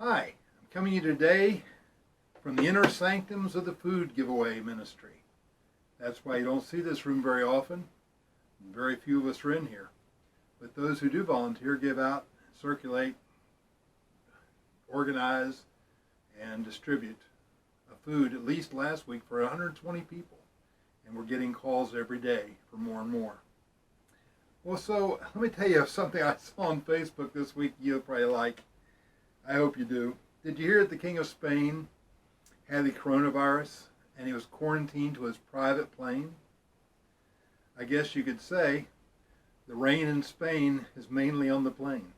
Hi, I'm coming to you today from the inner sanctums of the food giveaway ministry. That's why you don't see this room very often. Very few of us are in here. But those who do volunteer give out, circulate, organize, and distribute food, at least last week, for 120 people. And we're getting calls every day for more and more. Well, so let me tell you something I saw on Facebook this week you'll probably like. I hope you do. Did you hear that the King of Spain had the coronavirus and he was quarantined to his private plane? I guess you could say the rain in Spain is mainly on the plane.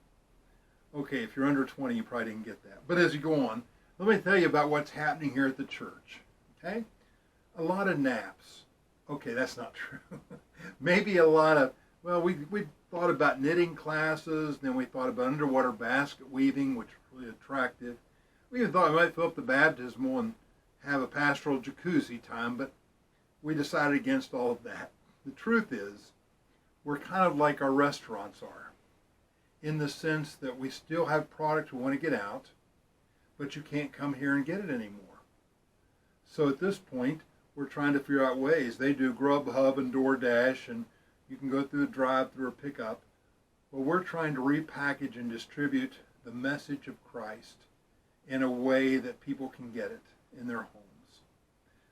Okay, if you're under 20, you probably didn't get that. But as you go on, let me tell you about what's happening here at the church. Okay? A lot of naps. Okay, that's not true. Maybe a lot of, well, we thought about knitting classes, then we thought about underwater basket weaving, which was really attractive. We even thought we might fill up the baptismal and have a pastoral jacuzzi time, but we decided against all of that. The truth is, we're kind of like our restaurants are, in the sense that we still have product we want to get out, but you can't come here and get it anymore. So at this point, we're trying to figure out ways. They do Grubhub and DoorDash, and you can go through a drive-through or pick up. Well, we're trying to repackage and distribute the message of Christ in a way that people can get it in their homes.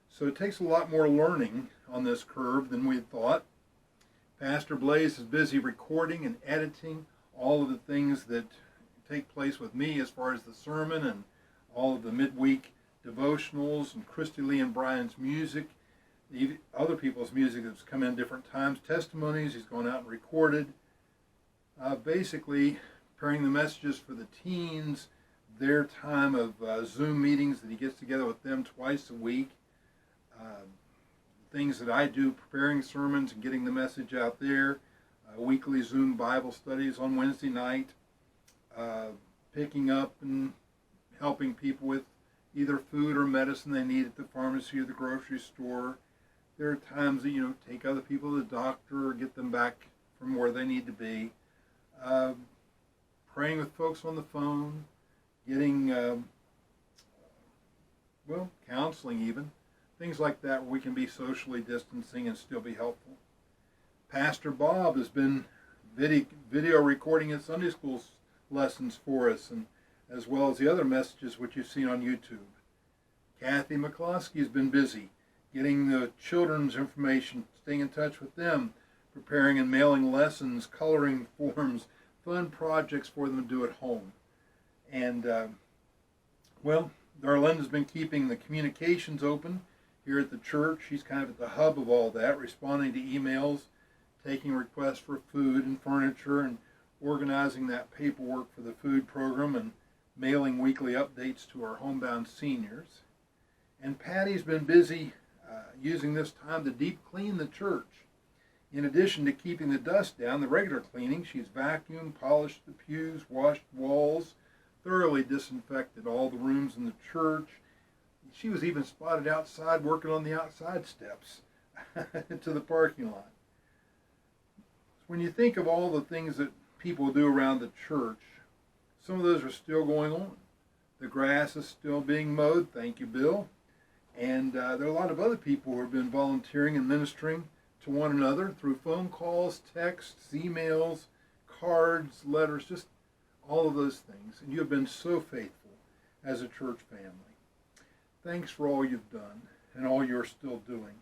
So it takes a lot more learning on this curve than we had thought. Pastor Blaze is busy recording and editing all of the things that take place with me as far as the sermon and all of the midweek devotionals and Christy Lee and Brian's music, the other people's music that's come in different times, testimonies he's gone out and recorded, basically preparing the messages for the teens, their time of Zoom meetings that he gets together with them twice a week, things that I do, preparing sermons and getting the message out there, weekly Zoom Bible studies on Wednesday night, picking up and helping people with either food or medicine they need at the pharmacy or the grocery store. There are times that, take other people to the doctor or get them back from where they need to be. Praying with folks on the phone, getting, counseling even. Things like that where we can be socially distancing and still be helpful. Pastor Bob has been video recording his Sunday school lessons for us, and as well as the other messages which you've seen on YouTube. Kathy McCloskey has been busy getting the children's information, staying in touch with them, preparing and mailing lessons, coloring forms, fun projects for them to do at home. And, Darlene's been keeping the communications open here at the church. She's kind of at the hub of all that, responding to emails, taking requests for food and furniture, and organizing that paperwork for the food program, and mailing weekly updates to our homebound seniors. And Patty's been busy using this time to deep clean the church. In addition to keeping the dust down, the regular cleaning, she's vacuumed, polished the pews, washed walls, thoroughly disinfected all the rooms in the church. She was even spotted outside working on the outside steps to the parking lot. When you think of all the things that people do around the church, some of those are still going on. The grass is still being mowed, thank you, Bill. And there are a lot of other people who have been volunteering and ministering to one another through phone calls, texts, emails, cards, letters, just all of those things. And you have been so faithful as a church family. Thanks for all you've done and all you're still doing.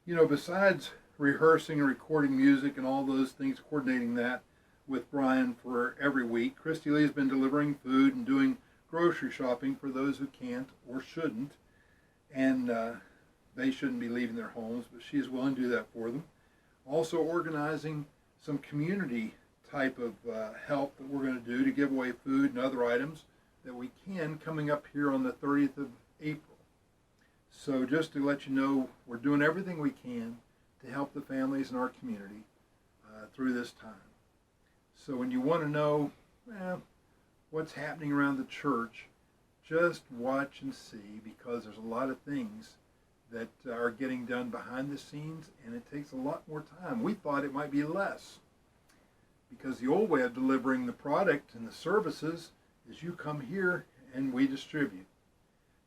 Besides rehearsing and recording music and all those things, coordinating that with Brian for every week, Christy Lee's been delivering food and doing grocery shopping for those who can't or shouldn't. And they shouldn't be leaving their homes, but she's willing to do that for them. Also organizing some community type of help that we're going to do to give away food and other items that we can coming up here on the 30th of April. So just to let you know, we're doing everything we can to help the families in our community through this time. So when you want to know what's happening around the church, just watch and see, because there's a lot of things that are getting done behind the scenes, and it takes a lot more time. We thought it might be less, because the old way of delivering the product and the services is you come here and we distribute.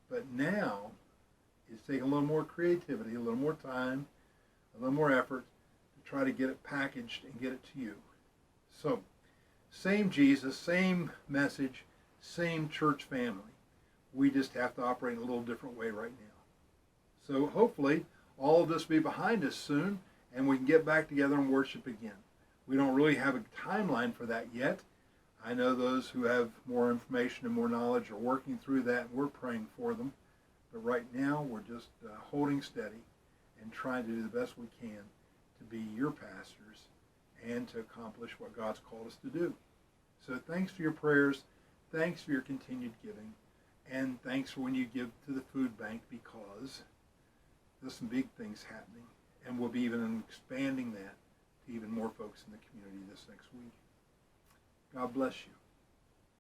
But now it's taking a little more creativity, a little more time, a little more effort to try to get it packaged and get it to you. So, same Jesus, same message, same church family. We just have to operate in a little different way right now. So hopefully all of this will be behind us soon and we can get back together and worship again. We don't really have a timeline for that yet. I know those who have more information and more knowledge are working through that, and we're praying for them. But right now, we're just holding steady and trying to do the best we can to be your pastors and to accomplish what God's called us to do. So thanks for your prayers. Thanks for your continued giving. And thanks for when you give to the food bank, because there's some big things happening. And we'll be even expanding that to even more folks in the community this next week. God bless you.